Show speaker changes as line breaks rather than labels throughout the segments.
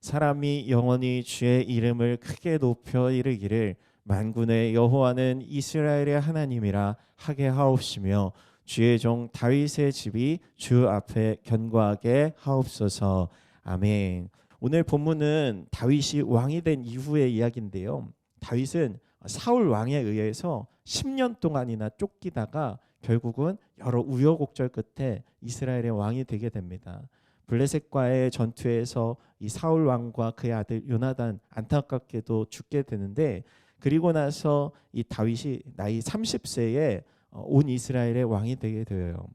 사람이 영원히 주의 이름을 크게 높여 이르기를 만군의 여호와는 이스라엘의 하나님이라 하게 하옵시며 주의 종 다윗의 집이 주 앞에 견고하게 하옵소서. 아멘. 오늘 본문은 다윗이 왕이 된 이후의 이야기인데요. 다윗은 사울 왕에 의해서 10년 동안이나 쫓기다가 결국은 여러 우여곡절 끝에 이스라엘의 왕이 되게 됩니다. 블레셋과의 전투에서 이 사울 왕과 그의 아들 요나단 안타깝게도 죽게 되는데, 그리고 나서 이 다윗이 나이 30세에 온 이스라엘의 왕이 되게 되어요.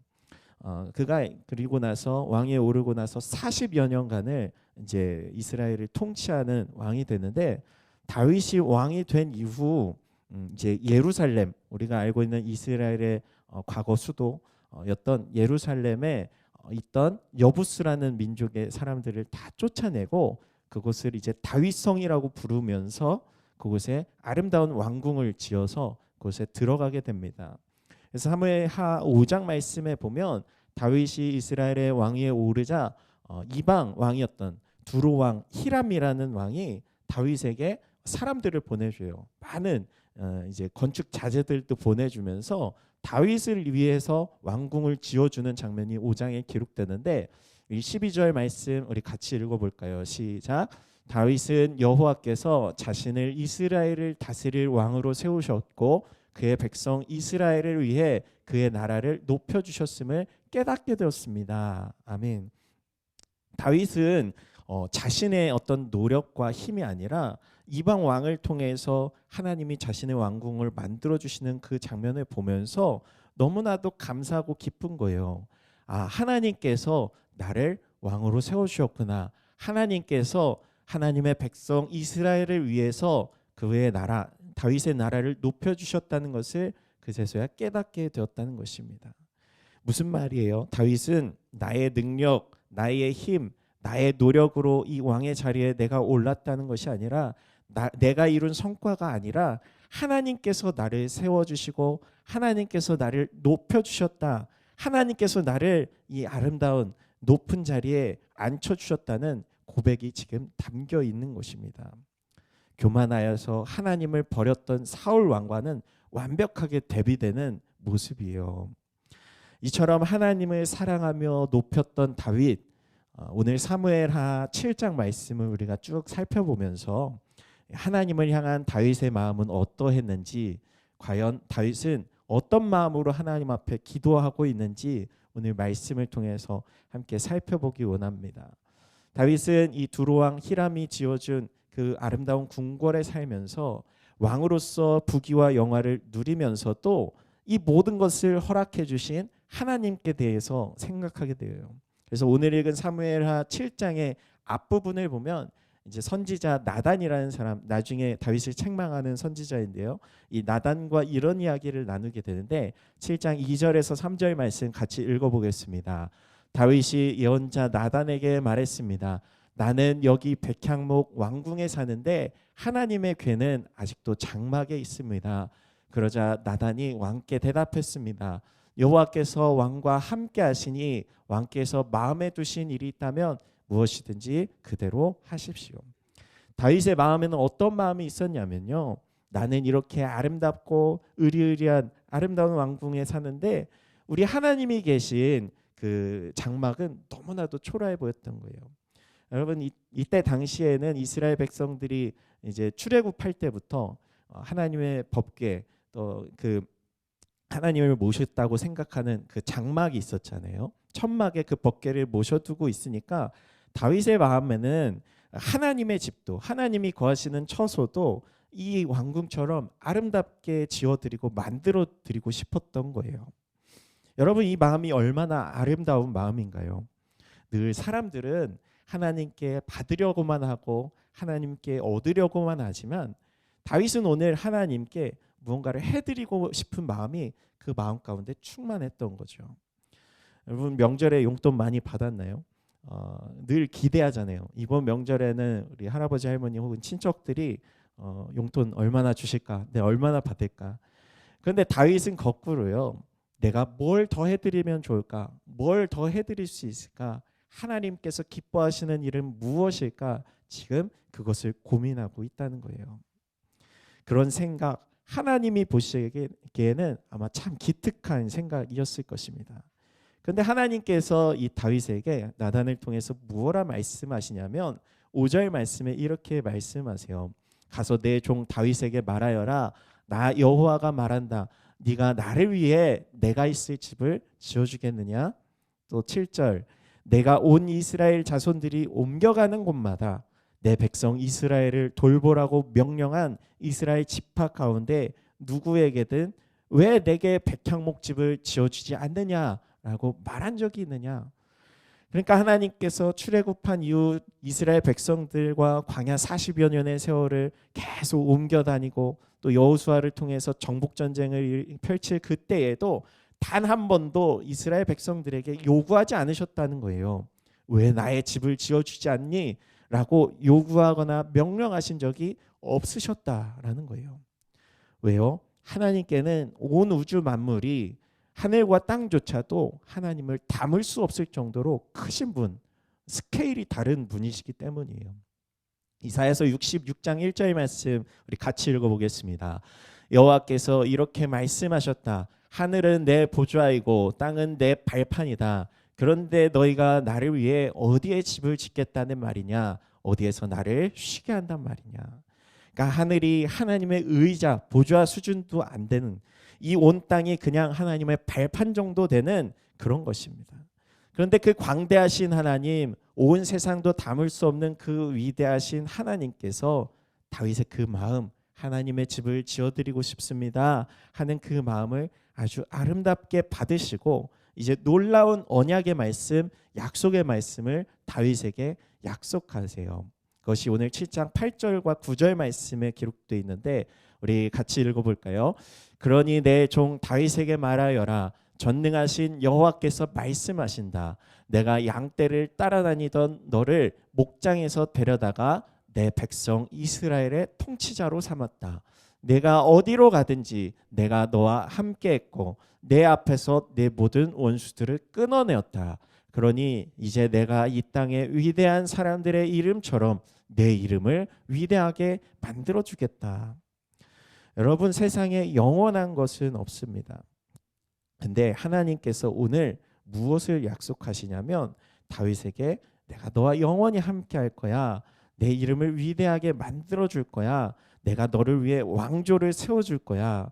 그가 그리고 나서 왕에 오르고 나서 40여 년간을 이제 이스라엘을 통치하는 왕이 되는데, 다윗이 왕이 된 이후 이제 예루살렘, 우리가 알고 있는 이스라엘의 과거 수도였던 예루살렘에 있던 여부스라는 민족의 사람들을 다 쫓아내고 그곳을 이제 다윗성이라고 부르면서 그곳에 아름다운 왕궁을 지어서 그곳에 들어가게 됩니다. 그래서 사무엘하 5장 말씀에 보면 다윗이 이스라엘의 왕위에 오르자 이방 왕이었던 두로 왕 히람이라는 왕이 다윗에게 사람들을 보내줘요. 많은 이제 건축 자재들도 보내주면서 다윗을 위해서 왕궁을 지어주는 장면이 5장에 기록되는데, 이 12절 말씀 우리 같이 읽어볼까요? 시작. 다윗은 여호와께서 자신을 이스라엘을 다스릴 왕으로 세우셨고 그의 백성 이스라엘을 위해 그의 나라를 높여주셨음을 깨닫게 되었습니다. 아멘. 다윗은 자신의 어떤 노력과 힘이 아니라 이방 왕을 통해서 하나님이 자신의 왕궁을 만들어 주시는 그 장면을 보면서 너무나도 감사하고 기쁜 거예요. 하나님께서 나를 왕으로 세워주셨구나. 하나님께서 하나님의 백성 이스라엘을 위해서 그의 나라 다윗의 나라를 높여주셨다는 것을 그제서야 깨닫게 되었다는 것입니다. 무슨 말이에요? 다윗은 나의 능력, 나의 힘, 나의 노력으로 이 왕의 자리에 내가 올랐다는 것이 아니라 내가 이룬 성과가 아니라 하나님께서 나를 세워주시고 하나님께서 나를 높여주셨다. 하나님께서 나를 이 아름다운 높은 자리에 앉혀주셨다는 고백이 지금 담겨 있는 것입니다. 교만하여서 하나님을 버렸던 사울 왕과는 완벽하게 대비되는 모습이에요. 이처럼 하나님을 사랑하며 높였던 다윗, 오늘 사무엘하 7장 말씀을 우리가 쭉 살펴보면서 하나님을 향한 다윗의 마음은 어떠했는지, 과연 다윗은 어떤 마음으로 하나님 앞에 기도하고 있는지 오늘 말씀을 통해서 함께 살펴보기 원합니다. 다윗은 이 두로왕 히람이 지어준 그 아름다운 궁궐에 살면서 왕으로서 부귀와 영화를 누리면서도 이 모든 것을 허락해 주신 하나님께 대해서 생각하게 돼요. 그래서 오늘 읽은 사무엘하 7장의 앞부분을 보면 이제 선지자 나단이라는 사람, 나중에 다윗을 책망하는 선지자인데요. 이 나단과 이런 이야기를 나누게 되는데 7장 2절에서 3절 말씀 같이 읽어보겠습니다. 다윗이 예언자 나단에게 말했습니다. 나는 여기 백향목 왕궁에 사는데 하나님의 궤는 아직도 장막에 있습니다. 그러자 나단이 왕께 대답했습니다. 여호와께서 왕과 함께 하시니 왕께서 마음에 두신 일이 있다면 무엇이든지 그대로 하십시오. 다윗의 마음에는 어떤 마음이 있었냐면요. 나는 이렇게 아름답고 의리의리한 아름다운 왕궁에 사는데 우리 하나님이 계신 그 장막은 너무나도 초라해 보였던 거예요. 여러분 이때 당시에는 이스라엘 백성들이 이제 출애굽할 때부터 하나님의 법궤 또 그 하나님을 모셨다고 생각하는 그 장막이 있었잖아요. 천막에 그 법궤를 모셔두고 있으니까 다윗의 마음에는 하나님의 집도 하나님이 거하시는 처소도 이 왕궁처럼 아름답게 지어드리고 만들어드리고 싶었던 거예요. 여러분 이 마음이 얼마나 아름다운 마음인가요? 늘 사람들은 하나님께 받으려고만 하고 하나님께 얻으려고만 하지만 다윗은 오늘 하나님께 무언가를 해드리고 싶은 마음이 그 마음 가운데 충만했던 거죠. 여러분 명절에 용돈 많이 받았나요? 늘 기대하잖아요. 이번 명절에는 우리 할아버지 할머니 혹은 친척들이 용돈 얼마나 주실까? 내가 얼마나 받을까? 그런데 다윗은 거꾸로요. 내가 뭘 더 해드리면 좋을까? 뭘 더 해드릴 수 있을까? 하나님께서 기뻐하시는 일은 무엇일까? 지금 그것을 고민하고 있다는 거예요. 그런 생각, 하나님이 보시기에는 아마 참 기특한 생각이었을 것입니다. 그런데 하나님께서 이 다윗에게 나단을 통해서 무엇라 말씀하시냐면 5절 말씀에 이렇게 말씀하세요. 가서 내 종 다윗에게 말하여라. 나 여호와가 말한다. 네가 나를 위해 내가 있을 집을 지어주겠느냐? 또 7절 내가 온 이스라엘 자손들이 옮겨가는 곳마다 내 백성 이스라엘을 돌보라고 명령한 이스라엘 지파 가운데 누구에게든 왜 내게 백향목집을 지어주지 않느냐라고 말한 적이 있느냐? 그러니까 하나님께서 출애굽한 이후 이스라엘 백성들과 광야 40여 년의 세월을 계속 옮겨 다니고 또 여호수아를 통해서 정복 전쟁을 펼칠 그때에도 단 한 번도 이스라엘 백성들에게 요구하지 않으셨다는 거예요. 왜 나의 집을 지어주지 않니? 라고 요구하거나 명령하신 적이 없으셨다라는 거예요. 왜요? 하나님께는 온 우주 만물이 하늘과 땅조차도 하나님을 담을 수 없을 정도로 크신 분, 스케일이 다른 분이시기 때문이에요. 이사야서 66장 1절 말씀 우리 같이 읽어보겠습니다. 여호와께서 이렇게 말씀하셨다. 하늘은 내 보좌이고 땅은 내 발판이다. 그런데 너희가 나를 위해 어디에 집을 짓겠다는 말이냐? 어디에서 나를 쉬게 한단 말이냐? 그러니까 하늘이 하나님의 의자, 보좌 수준도 안 되는 이 온 땅이 그냥 하나님의 발판 정도 되는 그런 것입니다. 그런데 그 광대하신 하나님, 온 세상도 담을 수 없는 그 위대하신 하나님께서 다윗의 그 마음, 하나님의 집을 지어드리고 싶습니다 하는 그 마음을 아주 아름답게 받으시고 이제 놀라운 언약의 말씀, 약속의 말씀을 다윗에게 약속하세요. 그것이 오늘 7장 8절과 9절 말씀에 기록되어 있는데 우리 같이 읽어볼까요? 그러니 내 종 다윗에게 말하여라. 전능하신 여호와께서 말씀하신다. 내가 양떼를 따라다니던 너를 목장에서 데려다가 내 백성 이스라엘의 통치자로 삼았다. 내가 어디로 가든지 내가 너와 함께했고 내 앞에서 내 모든 원수들을 끊어내었다. 그러니 이제 내가 이 땅의 위대한 사람들의 이름처럼 내 이름을 위대하게 만들어주겠다. 여러분, 세상에 영원한 것은 없습니다. 근데 하나님께서 오늘 무엇을 약속하시냐면 다윗에게 내가 너와 영원히 함께 할 거야. 내 이름을 위대하게 만들어줄 거야. 내가 너를 위해 왕조를 세워줄 거야.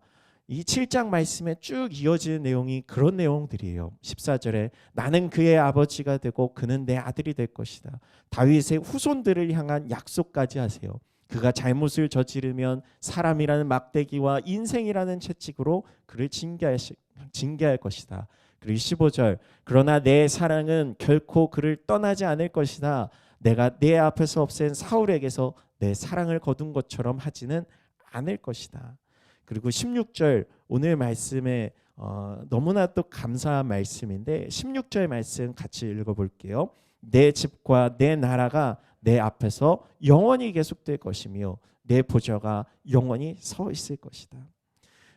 이 7장 말씀에 쭉 이어지는 내용이 그런 내용들이에요. 14절에 나는 그의 아버지가 되고 그는 내 아들이 될 것이다. 다윗의 후손들을 향한 약속까지 하세요. 그가 잘못을 저지르면 사람이라는 막대기와 인생이라는 채찍으로 그를 징계할 것이다. 그리고 15절 그러나 내 사랑은 결코 그를 떠나지 않을 것이다. 내가 내 앞에서 없앤 사울에게서 내 사랑을 거둔 것처럼 하지는 않을 것이다. 그리고 16절 오늘 말씀에 너무나 또 감사한 말씀인데 16절 말씀 같이 읽어볼게요. 내 집과 내 나라가 내 앞에서 영원히 계속될 것이며 내 보좌가 영원히 서 있을 것이다.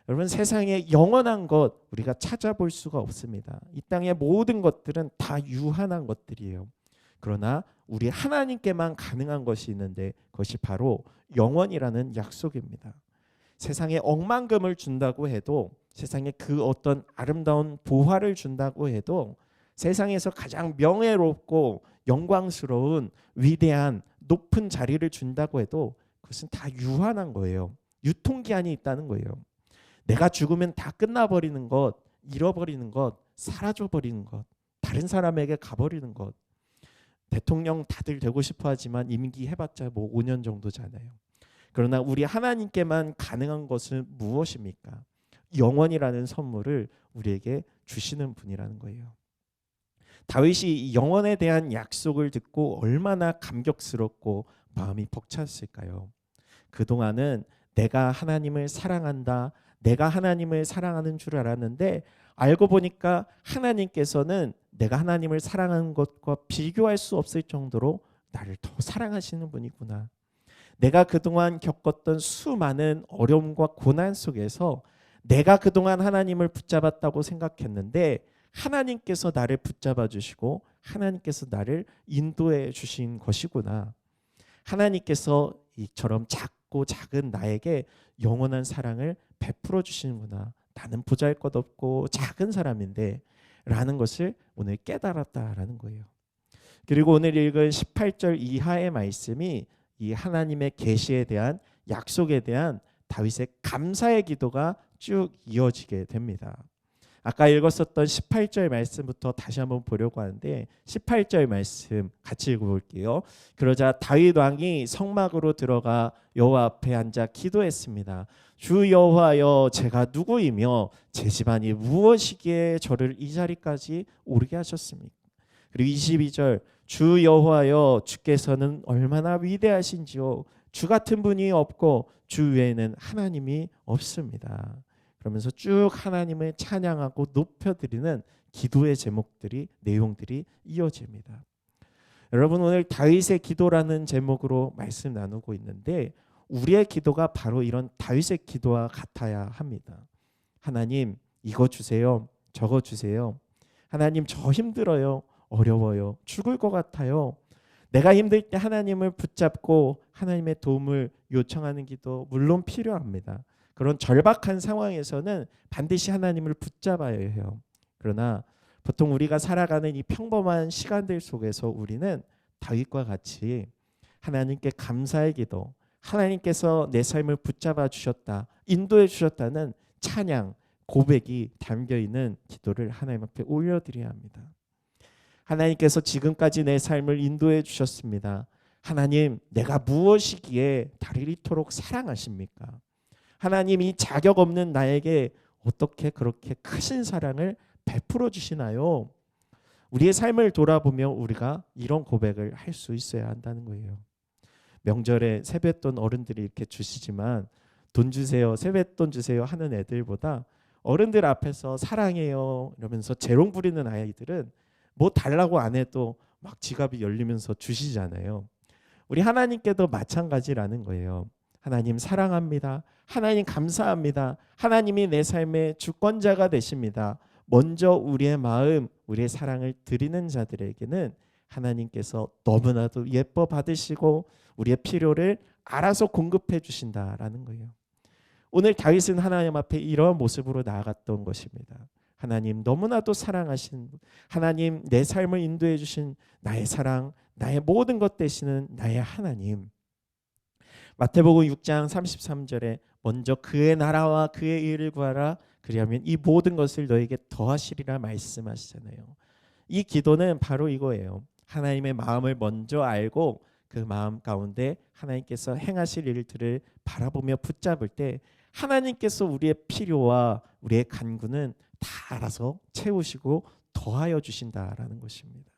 여러분, 세상에 영원한 것 우리가 찾아볼 수가 없습니다. 이 땅의 모든 것들은 다 유한한 것들이에요. 그러나 우리 하나님께만 가능한 것이 있는데 그것이 바로 영원이라는 약속입니다. 세상에 억만금을 준다고 해도 세상에 그 어떤 아름다운 보화를 준다고 해도 세상에서 가장 명예롭고 영광스러운 위대한 높은 자리를 준다고 해도 그것은 다 유한한 거예요. 유통기한이 있다는 거예요. 내가 죽으면 다 끝나버리는 것, 잃어버리는 것, 사라져버리는 것, 다른 사람에게 가버리는 것. 대통령 다들 되고 싶어 하지만 임기 해봤자 뭐 5년 정도잖아요. 그러나 우리 하나님께만 가능한 것은 무엇입니까? 영원이라는 선물을 우리에게 주시는 분이라는 거예요. 다윗이 영원에 대한 약속을 듣고 얼마나 감격스럽고 마음이 벅찼을까요? 그동안은 내가 하나님을 사랑한다, 내가 하나님을 사랑하는 줄 알았는데 알고 보니까 하나님께서는 내가 하나님을 사랑하는 것과 비교할 수 없을 정도로 나를 더 사랑하시는 분이구나. 내가 그동안 겪었던 수많은 어려움과 고난 속에서 내가 그동안 하나님을 붙잡았다고 생각했는데 하나님께서 나를 붙잡아 주시고 하나님께서 나를 인도해 주신 것이구나. 하나님께서 이처럼 작고 작은 나에게 영원한 사랑을 베풀어 주시는구나. 나는 보잘것없고 작은 사람인데 라는 것을 오늘 깨달았다라는 거예요. 그리고 오늘 읽은 18절 이하의 말씀이 이 하나님의 계시에 대한 약속에 대한 다윗의 감사의 기도가 쭉 이어지게 됩니다. 아까 읽었었던 18절 말씀부터 다시 한번 보려고 하는데 18절 말씀 같이 읽어볼게요. 그러자 다윗 왕이 성막으로 들어가 여호와 앞에 앉아 기도했습니다. 주 여호와여, 제가 누구이며 제 집안이 무엇이기에 저를 이 자리까지 오르게 하셨습니까? 그리고 22절, 주 여호와여, 주께서는 얼마나 위대하신지요. 주 같은 분이 없고 주 외에는 하나님이 없습니다. 그러면서 쭉 하나님을 찬양하고 높여드리는 기도의 제목들이, 내용들이 이어집니다. 여러분, 오늘 다윗의 기도라는 제목으로 말씀 나누고 있는데 우리의 기도가 바로 이런 다윗의 기도와 같아야 합니다. 하나님, 이거 주세요. 저거 주세요. 하나님, 저 힘들어요. 어려워요. 죽을 것 같아요. 내가 힘들 때 하나님을 붙잡고 하나님의 도움을 요청하는 기도 물론 필요합니다. 그런 절박한 상황에서는 반드시 하나님을 붙잡아야 해요. 그러나 보통 우리가 살아가는 이 평범한 시간들 속에서 우리는 다윗과 같이 하나님께 감사의 기도, 하나님께서 내 삶을 붙잡아 주셨다, 인도해 주셨다는 찬양, 고백이 담겨있는 기도를 하나님 앞에 올려드려야 합니다. 하나님께서 지금까지 내 삶을 인도해 주셨습니다. 하나님, 내가 무엇이기에 나를 이토록 사랑하십니까? 하나님, 이 자격 없는 나에게 어떻게 그렇게 크신 사랑을 베풀어 주시나요? 우리의 삶을 돌아보며 우리가 이런 고백을 할 수 있어야 한다는 거예요. 명절에 세뱃돈 어른들이 이렇게 주시지만 돈 주세요, 세뱃돈 주세요 하는 애들보다 어른들 앞에서 사랑해요 이러면서 재롱 부리는 아이들은 뭐 달라고 안 해도 막 지갑이 열리면서 주시잖아요. 우리 하나님께도 마찬가지라는 거예요. 하나님 사랑합니다. 하나님 감사합니다. 하나님이 내 삶의 주권자가 되십니다. 먼저 우리의 마음, 우리의 사랑을 드리는 자들에게는 하나님께서 너무나도 예뻐 받으시고 우리의 필요를 알아서 공급해 주신다라는 거예요. 오늘 다윗은 하나님 앞에 이런 모습으로 나아갔던 것입니다. 하나님, 너무나도 사랑하신 하나님, 내 삶을 인도해 주신 나의 사랑, 나의 모든 것 되시는 나의 하나님. 마태복음 6장 33절에 먼저 그의 나라와 그의 의를 구하라, 그리하면 이 모든 것을 너에게 더하시리라 말씀하시잖아요. 이 기도는 바로 이거예요. 하나님의 마음을 먼저 알고 그 마음 가운데 하나님께서 행하실 일들을 바라보며 붙잡을 때 하나님께서 우리의 필요와 우리의 간구는 다 알아서 채우시고 더하여 주신다라는 것입니다.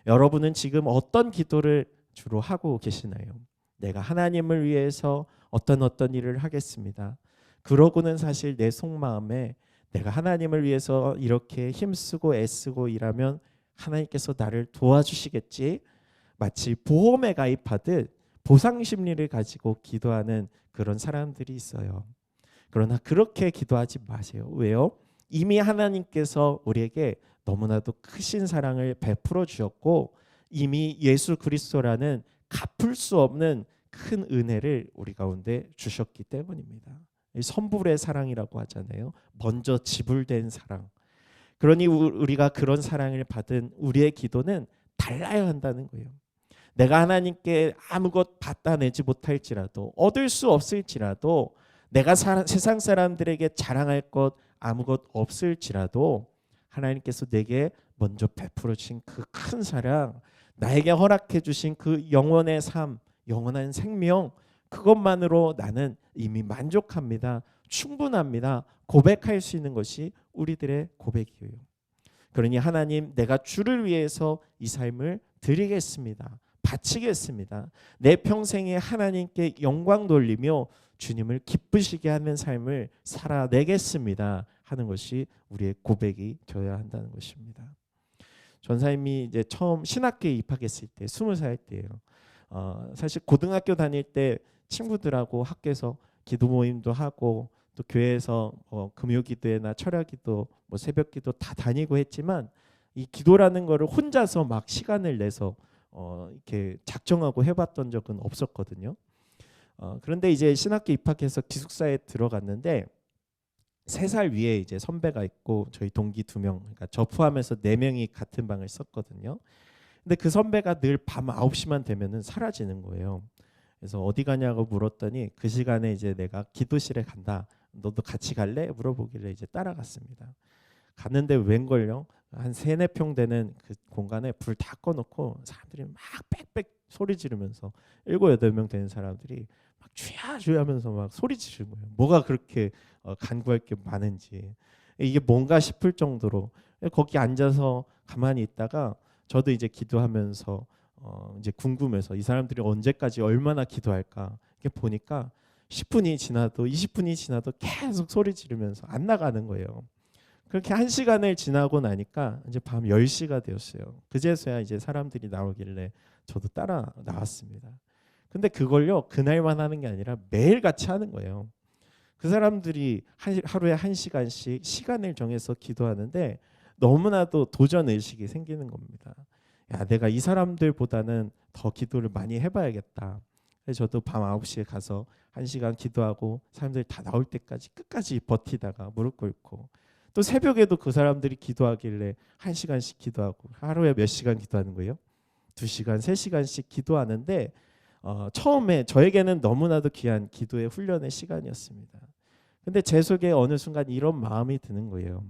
여러분은 지금 어떤 기도를 주로 하고 계시나요? 내가 하나님을 위해서 어떤 일을 하겠습니다. 그러고는 사실 내 속마음에 내가 하나님을 위해서 이렇게 힘쓰고 애쓰고 일하면 하나님께서 나를 도와주시겠지, 마치 보험에 가입하듯 보상 심리를 가지고 기도하는 그런 사람들이 있어요. 그러나 그렇게 기도하지 마세요. 왜요? 이미 하나님께서 우리에게 너무나도 크신 사랑을 베풀어 주셨고 이미 예수 그리스도라는 갚을 수 없는 큰 은혜를 우리 가운데 주셨기 때문입니다. 선불의 사랑이라고 하잖아요. 먼저 지불된 사랑. 그러니 우리가 그런 사랑을 받은 우리의 기도는 달라야 한다는 거예요. 내가 하나님께 아무것 받다 내지 못할지라도, 얻을 수 없을지라도, 내가 세상 사람들에게 자랑할 것 아무것 없을지라도 하나님께서 내게 먼저 베풀어 주신 그 큰 사랑, 나에게 허락해 주신 그 영원의 삶, 영원한 생명, 그것만으로 나는 이미 만족합니다. 충분합니다. 고백할 수 있는 것이 우리들의 고백이에요. 그러니 하나님, 내가 주를 위해서 이 삶을 드리겠습니다. 바치겠습니다. 내 평생에 하나님께 영광 돌리며 주님을 기쁘시게 하는 삶을 살아내겠습니다 하는 것이 우리의 고백이 되어야 한다는 것입니다. 전사님이 이제 처음 신학교에 입학했을 때 20살 때예요. 사실 고등학교 다닐 때 친구들하고 학교에서 기도 모임도 하고 또 교회에서 금요기도회나 철야기도, 새벽기도 다 다니고 했지만 이 기도라는 거를 혼자서 막 시간을 내서 이렇게 작정하고 해봤던 적은 없었거든요. 그런데 이제 신학교 입학해서 기숙사에 들어갔는데 3살 위에 이제 선배가 있고 저희 동기 2명, 그러니까 저 포함해서 4명이 같은 방을 썼거든요. 근데 그 선배가 늘 밤 9시만 되면은 사라지는 거예요. 그래서 어디 가냐고 물었더니 그 시간에 이제 내가 기도실에 간다. 너도 같이 갈래? 물어보길래 이제 따라갔습니다. 갔는데 웬걸요? 한 3-4평 되는 그 공간에 불 다 꺼놓고 사람들이 막 빽빽 소리 지르면서 7-8명 되는 사람들이 막 쥐야쥐야 하면서 막 소리 지르는 거예요. 뭐가 그렇게 간구할 게 많은지. 이게 뭔가 싶을 정도로 거기 앉아서 가만히 있다가 저도 이제 기도하면서 이제 궁금해서 이 사람들이 언제까지 얼마나 기도할까 이렇게 보니까 10분이 지나도 20분이 지나도 계속 소리 지르면서 안 나가는 거예요. 그렇게 1시간을 지나고 나니까 이제 밤 10시가 되었어요. 그제서야 이제 사람들이 나오길래 저도 따라 나왔습니다. 근데 그걸요 그날만 하는 게 아니라 매일 같이 하는 거예요. 그 사람들이 하루에 1시간씩 시간을 정해서 기도하는데 너무나도 도전 의식이 생기는 겁니다. 야, 내가 이 사람들보다는 더 기도를 많이 해봐야겠다. 그래서 저도 밤 9시에 가서 1시간 기도하고 사람들이 다 나올 때까지 끝까지 버티다가 무릎 꿇고 또 새벽에도 그 사람들이 기도하길래 1시간씩 기도하고 하루에 몇 시간 기도하는 거예요? 2시간, 3시간씩 기도하는데 처음에 저에게는 너무나도 귀한 기도의 훈련의 시간이었습니다. 근데 제 속에 어느 순간 이런 마음이 드는 거예요.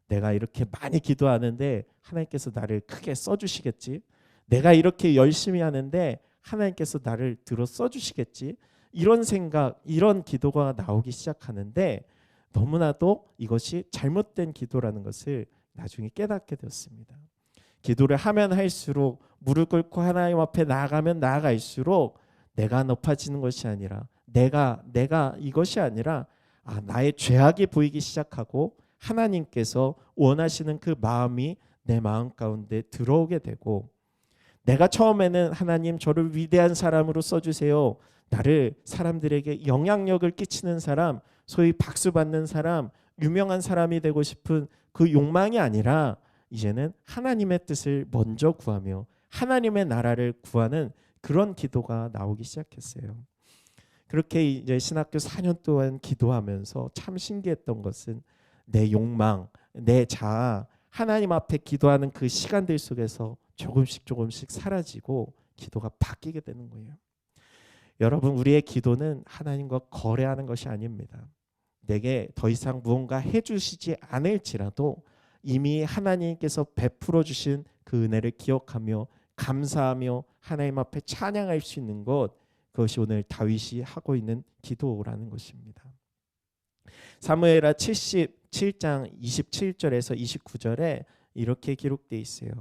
내가 이렇게 많이 기도하는데 하나님께서 나를 크게 써주시겠지? 내가 이렇게 열심히 하는데 하나님께서 나를 들어 써주시겠지? 이런 생각, 이런 기도가 나오기 시작하는데 너무나도 이것이 잘못된 기도라는 것을 나중에 깨닫게 되었습니다. 기도를 하면 할수록 무릎 꿇고 하나님 앞에 나아가면 나아갈수록 내가 높아지는 것이 아니라 내가 이것이 아니라 나의 죄악이 보이기 시작하고 하나님께서 원하시는 그 마음이 내 마음 가운데 들어오게 되고 내가 처음에는 하나님 저를 위대한 사람으로 써주세요. 나를 사람들에게 영향력을 끼치는 사람, 소위 박수 받는 사람, 유명한 사람이 되고 싶은 그 욕망이 아니라 이제는 하나님의 뜻을 먼저 구하며 하나님의 나라를 구하는 그런 기도가 나오기 시작했어요. 그렇게 이제 신학교 4년 동안 기도하면서 참 신기했던 것은 내 욕망, 내 자아, 하나님 앞에 기도하는 그 시간들 속에서 조금씩 사라지고 기도가 바뀌게 되는 거예요. 여러분, 우리의 기도는 하나님과 거래하는 것이 아닙니다. 내게 더 이상 무언가 해주시지 않을지라도 이미 하나님께서 베풀어 주신 그 은혜를 기억하며 감사하며 하나님 앞에 찬양할 수 있는 것, 그것이 오늘 다윗이 하고 있는 기도라는 것입니다. 사무엘하 77장 27절에서 29절에 이렇게 기록되어 있어요.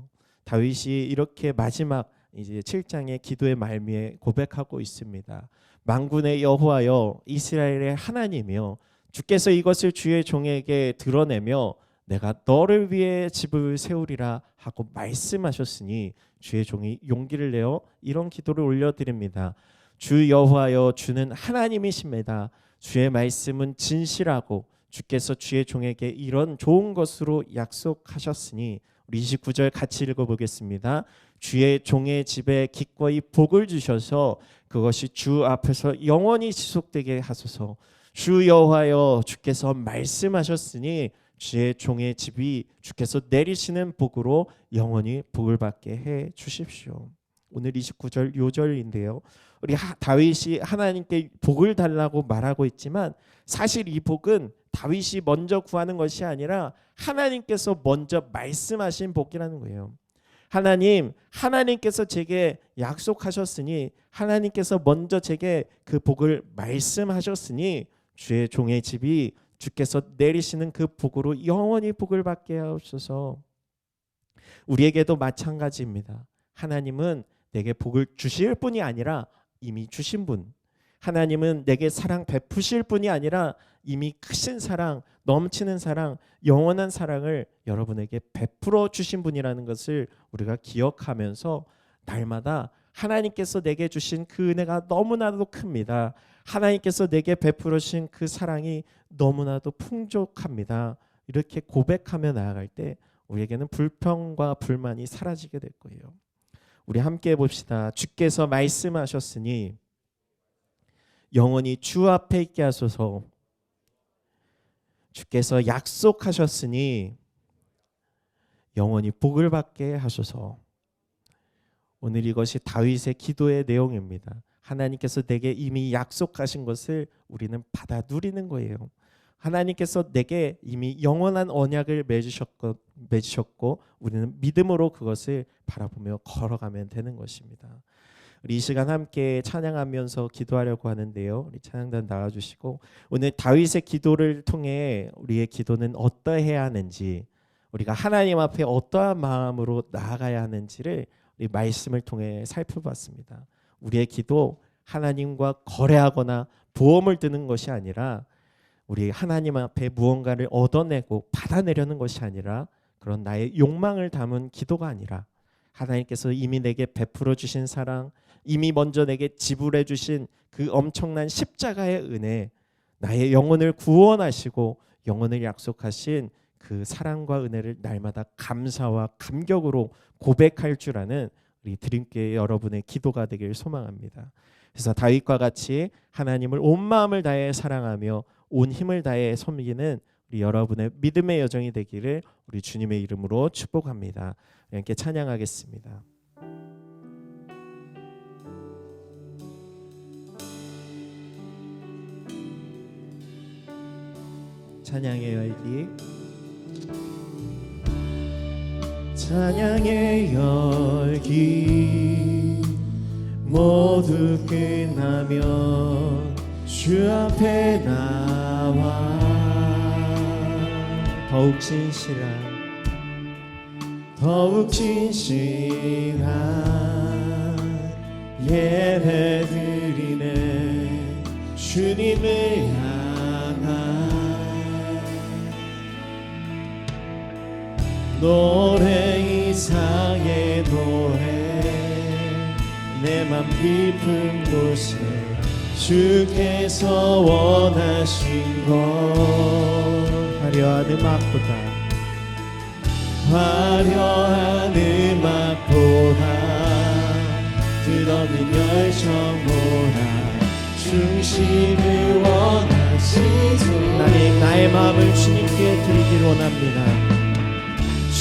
다윗이 이렇게 마지막 이제 7장의 기도의 말미에 고백하고 있습니다. 만군의 여호와여 이스라엘의 하나님이여 주께서 이것을 주의 종에게 드러내며 내가 너를 위해 집을 세우리라 하고 말씀하셨으니 주의 종이 용기를 내어 이런 기도를 올려드립니다. 주 여호와여 주는 하나님이십니다. 주의 말씀은 진실하고 주께서 주의 종에게 이런 좋은 것으로 약속하셨으니 우리 29절 같이 읽어보겠습니다. 주의 종의 집에 기꺼이 복을 주셔서 그것이 주 앞에서 영원히 지속되게 하소서. 주 여호와여 주께서 말씀하셨으니 주의 종의 집이 주께서 내리시는 복으로 영원히 복을 받게 해 주십시오. 오늘 29절 요절인데요. 우리 다윗이 하나님께 복을 달라고 말하고 있지만 사실 이 복은 다윗이 먼저 구하는 것이 아니라 하나님께서 먼저 말씀하신 복이라는 거예요. 하나님께서 제게 약속하셨으니 하나님께서 먼저 제게 그 복을 말씀하셨으니 주의 종의 집이 주께서 내리시는 그 복으로 영원히 복을 받게 하옵소서. 우리에게도 마찬가지입니다. 하나님은 내게 복을 주실 뿐이 아니라 이미 주신 분, 하나님은 내게 사랑 베푸실 뿐이 아니라 이미 크신 사랑, 넘치는 사랑, 영원한 사랑을 여러분에게 베풀어 주신 분이라는 것을 우리가 기억하면서 날마다 하나님께서 내게 주신 그 은혜가 너무나도 큽니다. 하나님께서 내게 베풀어 주신 그 사랑이 너무나도 풍족합니다. 이렇게 고백하며 나아갈 때 우리에게는 불평과 불만이 사라지게 될 거예요. 우리 함께 봅시다. 주께서 말씀하셨으니 영원히 주 앞에 있게 하소서. 주께서 약속하셨으니 영원히 복을 받게 하소서. 오늘 이것이 다윗의 기도의 내용입니다. 하나님께서 내게 이미 약속하신 것을 우리는 받아 누리는 거예요. 하나님께서 내게 이미 영원한 언약을 맺으셨고 우리는 믿음으로 그것을 바라보며 걸어가면 되는 것입니다. 우리 이 시간 함께 찬양하면서 기도하려고 하는데요. 우리 찬양단 나와주시고 오늘 다윗의 기도를 통해 우리의 기도는 어떠해야 하는지, 우리가 하나님 앞에 어떠한 마음으로 나아가야 하는지를 우리 말씀을 통해 살펴봤습니다. 우리의 기도 하나님과 거래하거나 보험을 드는 것이 아니라 우리 하나님 앞에 무언가를 얻어내고 받아내려는 것이 아니라 그런 나의 욕망을 담은 기도가 아니라 하나님께서 이미 내게 베풀어 주신 사랑, 이미 먼저 내게 지불해 주신 그 엄청난 십자가의 은혜, 나의 영혼을 구원하시고 영혼을 약속하신 그 사랑과 은혜를 날마다 감사와 감격으로 고백할 줄 아는 우리 드림교회 여러분의 기도가 되길 소망합니다. 그래서 다윗과 같이 하나님을 온 마음을 다해 사랑하며 온 힘을 다해 섬기는 우리 여러분의 믿음의 여정이 되기를 우리 주님의 이름으로 축복합니다. 함께 찬양하겠습니다. 찬양의 열기, 찬양의 열기 모두 끝나면 주 앞에 나와 더욱 진실한 예배 드리네 주님을 향한 노래 이상의 노래 내 맘 깊은 곳에 주께서 원하신 것 화려한 음악보다 끝없는 열정보다 중심을 원하시죠. 나의 마음을 주님께 드리길 원합니다.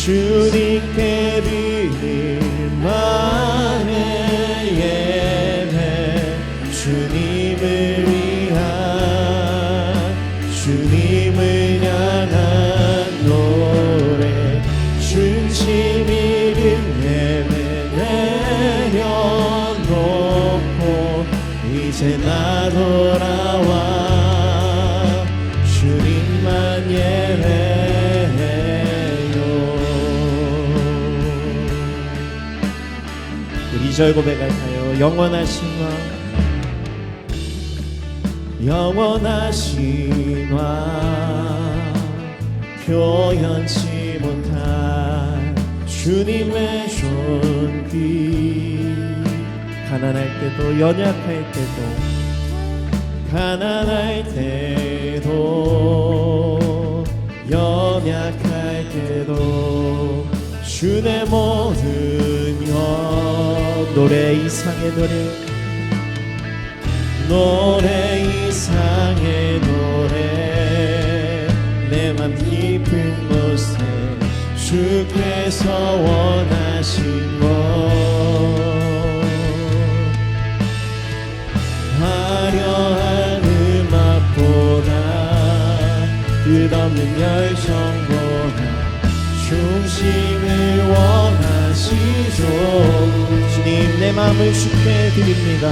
주님께 드릴 만의 예배 주님을 위한 주님을 향한 노래 중심 이름 예배 내려놓고 이제 나 돌아와 주님만 예배해요. 2절 고백할까요? 영원하신 왕 표현치 못한 주님의 존귀 가난할 때도 연약할 때도 주의 모든 것 노래 이상의 노래 내 맘 깊은 곳에 주께서 원하신 것 화려한 음악보다 끝없는 열정보다 중심을 원하시죠. 주님 내 마음을 주께 드립니다.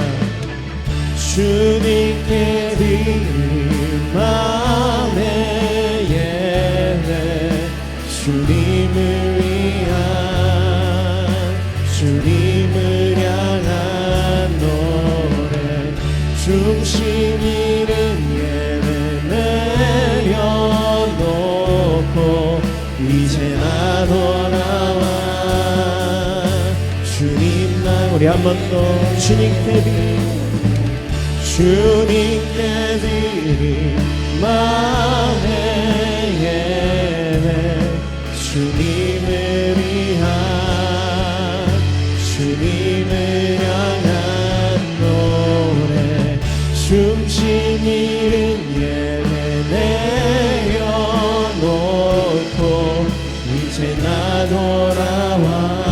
주님께 드릴 마음의 예배 주님을 위한 주님을 향한 노래 중심 이름 예배 내려놓고 이제 나 돌아와 주님만 우리 한 번 더 주님께 드릴 마음의 예배 주님을 이름 예배 내어놓고 이제 나 돌아와